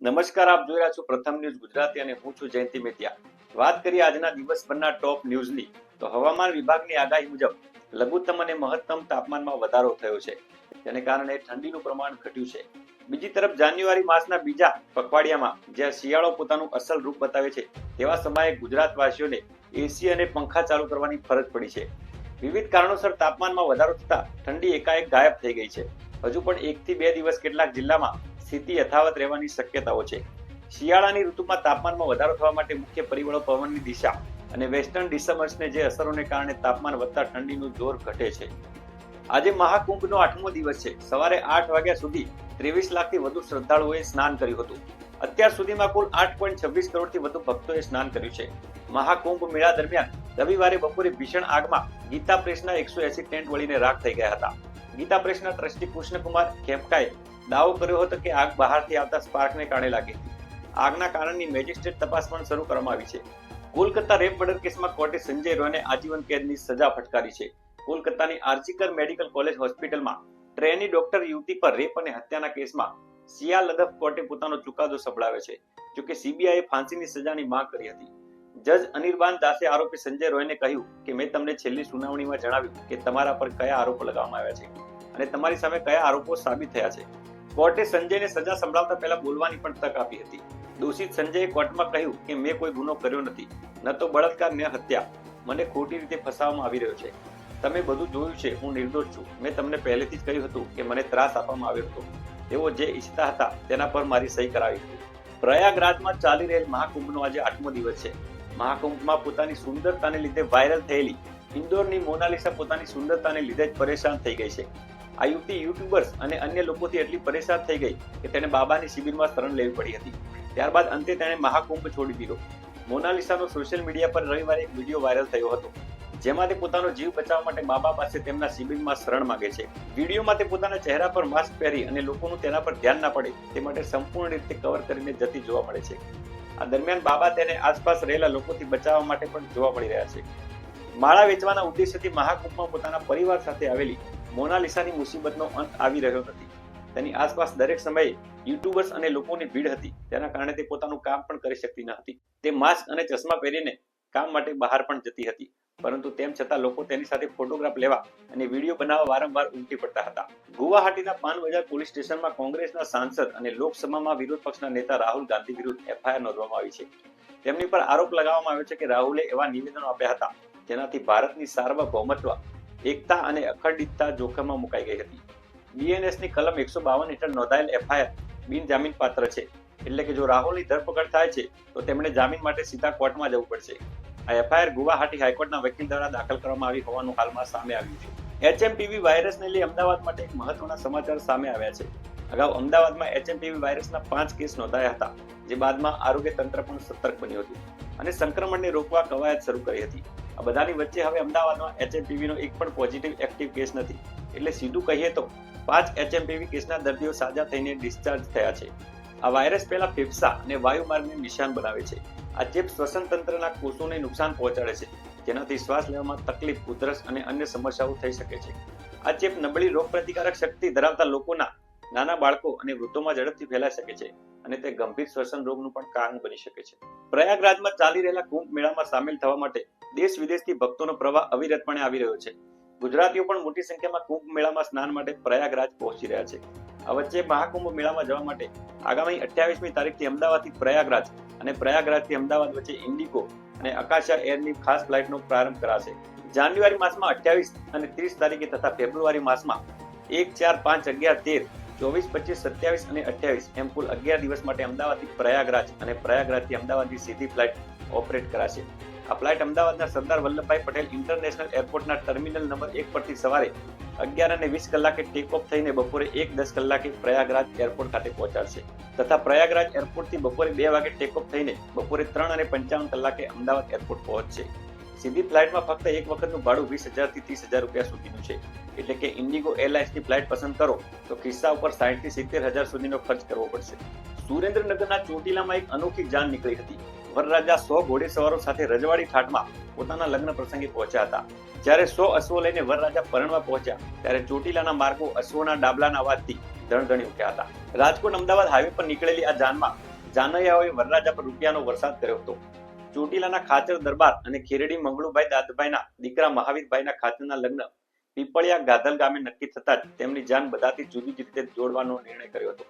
નમસ્કાર, આપ જોઈ રહ્યા છો પ્રથમ ન્યૂઝ ગુજરાતી અને હું છું જયંતિ મેતિયા. વાત કરીએ આજના દિવસભરના ટોપ ન્યૂઝની તો હવામાન વિભાગની આગાહી મુજબ લઘુત્તમ અને મહત્તમ તાપમાનમાં વધારો થયો છે, જેને કારણે ઠંડીનું પ્રમાણ ઘટ્યું છે. બીજી તરફ જાન્યુઆરી માસના બીજા પખવાડિયામાં જ્યાં શિયાળો પોતાનું અસલ રૂપ બતાવે છે, તેવા સમયે ગુજરાતવાસીઓને એસી અને પંખા ચાલુ કરવાની ફરજ પડી છે. વિવિધ કારણોસર તાપમાનમાં વધારો થતા ઠંડી એકાએક ગાયબ થઈ ગઈ છે. હજુ પણ 1 થી 2 દિવસ કેટલાક જિલ્લામાં સ્થિતિ યથાવત રહેવાની શક્યતાઓ છે. શિયાળાની ઋતુમાં તાપમાનમાં વધારો થવા માટે મુખ્ય પરિબળો પવનની દિશા અને વેસ્ટર્ન ડિસ્ટર્બન્સને જે અસરોને કારણે તાપમાન વધતા ઠંડીનું જોર ઘટે છે. આજે મહાકુંભનો 8મો દિવસ છે. સવારે 8 વાગ્યા સુધી 23 લાખથી વધુ શ્રદ્ધાળુઓએ સ્નાન કર્યું હતું. અત્યાર સુધીમાં કુલ 8.26 કરોડથી વધુ ભક્તોએ સ્નાન કર્યું છે. મહાકુંભ મેળા દરમિયાન રવિવારે બપોરે ભીષણ આગમાં ગીતા પ્રેસના 180 ટેન્ટ વળીને રાખ થઈ ગયા હતા. ગીતા પ્રેસના ટ્રસ્ટી કૃષ્ણકુમાર ખેપકાએ દાવો કર્યો હતો કે આગ બહારથી આવતા સ્પાર્કને કારણે લાગી હતી. આગના કારણની મેજિસ્ટ્રેટ તપાસ પણ શરૂ કરવામાં આવી છે. કોલકાતા રેપ મર્ડર કેસમાં કોર્ટે સંજય રોયને આજીવન કેદની સજા ફટકારી છે. કોલકાતાની આર્ચીકર મેડિકલ કોલેજ હોસ્પિટલમાં ટ્રેની ડોક્ટર યુવતી પર રેપ અને હત્યાના કેસમાં સિયા લદફ કોર્ટે પોતાનો ચુકાદો સંભળાવ્યો છે. જોકે સીબીઆઈએ ફાંસીની સજાની માંગ કરી હતી. જજ અનિર્બાન દાસે આરોપી સંજય રોયને કહ્યું કે મેં તમને છેલ્લી સુનાવણીમાં જણાવ્યું કે તમારા પર કયા આરોપો લગાવવામાં આવ્યા છે અને તમારી સામે કયા આરોપો સાબિત થયા છે. કોર્ટે સંજયને સજા સંભળાવતા પહેલા બોલવાની પણ તક આપી હતી. દોષિત સંજયે કોર્ટમાં કહ્યું કે મેં કોઈ ગુનો કર્યો નથી, ન તો બળાત્કાર ન હત્યા. મને ખોટી રીતે ફસાવવામાં આવી રહ્યો છે. તમે બધું જોયું છે, હું નિર્દોષ છું. મેં તમને પહેલેથી જ કહ્યું હતું કે મને ત્રાસ આપવામાં આવ્યો હતો. તેઓ જે ઈચ્છતા હતા તેના પર મારી સહી કરાવી હતી. પ્રયાગરાજમાં ચાલી રહેલ મહાકુંભનો આજે 8મો દિવસ છે. મહાકુંભમાં પોતાની સુંદરતાને લીધે વાયરલ થયેલી ઇન્દોરની મોનાલિસા પોતાની સુંદરતાને લીધે જ પરેશાન થઈ ગઈ છે. આ યુવતી યુટ્યુબર્સ અને અન્ય લોકોથી એટલી પરેશાન થઈ ગઈ કે તેને બાબાની શિબિરમાં શરણ લેવી પડી હતી. ત્યારબાદ અંતે તેણે મહાકુંભ છોડી દીધો. મોનાલિસાનો સોશિયલ મીડિયા પર રવિવારે એક વિડીયો વાયરલ થયો હતો, જેમાં તે પોતાનો જીવ બચાવવા માટે બાબા પાસે તેમના શિબિરમાં શરણ માંગે છે. વિડીયોમાં તે પોતાના ચહેરા પર માસ્ક પહેરી અને લોકોનું તેના પર ધ્યાન ના પડે તે માટે સંપૂર્ણ રીતે કવર કરીને જતી જોવા મળે છે. આ દરમિયાન બાબા તેને આસપાસ રહેલા લોકોથી બચાવવા માટે પણ જોવા મળી રહ્યા છે. માળા વેચવાના ઉદ્દેશ્યથી મહાકુંભમાં પોતાના પરિવાર સાથે આવેલી મોનાલિસાની મુસીબતનો અંત આવી રહ્યો નથી. તેની આસપાસ દરેક સમયે યુટ્યુબર્સ અને લોકોની ભીડ હતી, તેના કારણે તે પોતાનું કામ પણ કરી શકતી ન હતી. તે માસ્ક અને ચશ્મા પહેરીને કામ માટે બહાર પણ જતી હતી, પરંતુ તેમ છતાં લોકો તેની સાથે ફોટોગ્રાફ લેવા અને વિડીયો બનાવવા વારંવાર ઉમટી પડતા હતા. ગુવાહાટીના પાનબજાર પોલીસ સ્ટેશનમાં કોંગ્રેસના સાંસદ અને લોકસભામાં વિરોધ પક્ષના નેતા રાહુલ ગાંધી વિરુદ્ધ એફઆઈઆર નોંધવામાં આવી છે. તેમની પર આરોપ લગાવવામાં આવ્યો છે કે રાહુલે એવા નિવેદનો આપ્યા હતા જેનાથી ભારતની સાર્વભૌમત્વ, એકતા અને અખંડિતતા જોખમમાં મુકાઈ ગઈ હતી. બીએનએસની કલમ 152 હેઠળ નોંધાયેલ એફઆઈઆર બિનજામીન પાત્ર છે. એટલે કે જો રાહુલની ધરપકડ થાય છે તો તેમણે જામીન માટે સીધા કોર્ટમાં જવું પડશે. આ એફઆઈઆર ગુવાહાટી હાઈકોર્ટના વકીલ દ્વારા દાખલ કરવામાં આવી હોવાનું હાલમાં સામે આવ્યું છે. એચએમપીવી વાયરસને લઈ અમદાવાદ માટે એક મહત્વના સમાચાર સામે આવ્યા છે. અગાઉ અમદાવાદમાં એચએમપીવી વાયરસના 5 કેસ નોંધાયા હતા, જે બાદમાં આરોગ્ય તંત્ર પણ સતર્ક બન્યું હતું અને સંક્રમણને રોકવા કવાયત શરૂ કરી હતી. આ બધાની વચ્ચે હવે અમદાવાદમાં એચએમપીવીનો એક પણ પોઝિટિવ એક્ટિવ કેસ નથી. એટલે સીધું કહીએ તો 5 એચએમપીવી કેસના દર્દીઓ સાજા થઈને ડિસ્ચાર્જ થયા છે. આ વાયરસ પહેલા ફેફસા અને વાયુમાર્ગને નિશાન બનાવે છે. આ ચેપ શ્વસન તંત્રના કોષોને નુકસાન પહોંચાડે છે, જેનાથી શ્વાસ લેવામાં તકલીફ, ઉધરસ અને અન્ય સમસ્યાઓ થઈ શકે છે. આ ચેપ નબળી રોગપ્રતિકારક શક્તિ ધરાવતા લોકોના, નાના બાળકો અને વૃદ્ધોમાં ઝડપથી ફેલાઈ શકે છે અને તે ગંભીર શ્વસન રોગનું પણ કારણ બની શકે છે. પ્રયાગરાજમાં ચાલી રહેલા કુંભ મેળામાં સામેલ થવા માટે દેશ વિદેશથી ભક્તોનો પ્રવાહ અવિરતપણે આવી રહ્યો છે. ગુજરાતીઓ પણ મોટી સંખ્યામાં કુંભ મેળામાં સ્નાન માટે પ્રયાગરાજ પહોંચી રહ્યા છે. આ વચ્ચે મહાકુંભ મેળામાં જવા માટે આગામી 28મી તારીખથી અમદાવાદથી પ્રયાગરાજ અને પ્રયાગરાજથી અમદાવાદ વચ્ચે ઇન્ડિગો અને અકાશા એરની ખાસ ફ્લાઇટનો પ્રારંભ કરાશે. જાન્યુઆરી માસમાં 28 અને 30 તારીખે તથા ફેબ્રુઆરી માસમાં 1, 4, 5, 11, 13, 24, 25, 27 અને 28 એમ કુલ 11 દિવસ માટે અમદાવાદથી પ્રયાગરાજ અને પ્રયાગરાજથી અમદાવાદની સીધી ફ્લાઇટ ઓપરેટ કરાશે. આ ફ્લાઇટ અમદાવાદના સરદાર વલ્લભભાઈ પટેલ ઇન્ટરનેશનલ એરપોર્ટના ટર્મિનલ નંબર 1 પરથી સવારે 11:20 કલાકે ટેક ઓફ થઈને બપોરે 1:10 કલાકે પ્રયાગરાજ એરપોર્ટ ખાતે પહોંચાડશે તથા પ્રયાગરાજ એરપોર્ટથી બપોરે 2 વાગે ટેક ઓફ થઈને બપોરે 3:55 કલાકે અમદાવાદ એરપોર્ટ પહોંચશે. સીધી ફ્લાઇટમાં ફક્ત એક વખતનું ભાડું 20,000 થી 30,000 રૂપિયા સુધીનું છે. એટલે કે ઇન્ડિગો એરલાઇન્સની ફ્લાઇટ પસંદ કરો તો ખિસ્સા ઉપર 60,000 થી 70,000 સુધીનો ખર્ચ કરવો પડશે. સુરેન્દ્રનગરના ચોટીલામાં એક અનોખી જાન નીકળી હતી. વરરાજા 100 ઘોડેસવારો સાથે રજવાડી ઠાઠમાં પોતાના લગ્ન પ્રસંગે પહોંચ્યા હતા. જ્યારે 100 અશ્વો લઈને વરરાજા પરણવા પહોંચ્યા ત્યારે ચોટીલાના માર્ગો અશ્વોના ડાબલાના અવાજથી ધણધણી ઉઠ્યા હતા. રાજકોટ અમદાવાદ હાઈવે પર નીકળેલી આ જાનમાં જાનૈયાઓએ વરરાજા પર રૂપિયાનો વરસાદ કર્યો હતો. ચોટીલાના ખાચર દરબાર અને ખેરડી મંગળુભાઈ દાદભાઈના દીકરા મહાવીરભાઈના ખાચરના લગ્ન પીપળિયા ગાધલ ગામે નક્કી થતા જ તેમની જાન બધાથી જુદી જ રીતે જોડવાનો નિર્ણય કર્યો હતો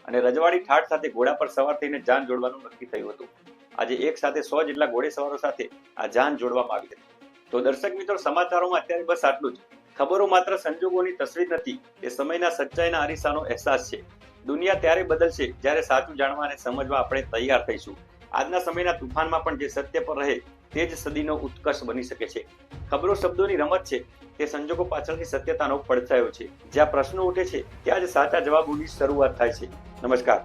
અને રજવાડી ઠાઠ સાથે ઘોડા પર સવાર થઈને જાન જોડવાનું નક્કી થયું હતું. આજે એક સાથે 100 જેટલા ઘોડેસવારો સાથે આ જાન જોડવામાં આવી હતી. તો દર્શક મિત્રો, સમાચારોમાં અત્યારે બસ આટલું જ. ખબરો માત્ર સંજોગોની તસવીર નથી, તે સમયના સચ્ચાઈના અરીસાનો અહેસાસ છે. દુનિયા ત્યારે બદલશે જ્યારે સાચું જાણવા અને સમજવા આપણે તૈયાર થઈશું. આજના સમયના તુફાનમાં પણ જે સત્ય પર રહે તે જ સદીનો ઉત્કર્ષ બની શકે છે. ખબરો શબ્દોની રમત છે, તે સંજોગો પાછળની સત્યતાનો પડછાયો છે. જ્યાં પ્રશ્નો ઉઠે છે ત્યાં જ સાચા જવાબોની શરૂઆત થાય છે. નમસ્કાર.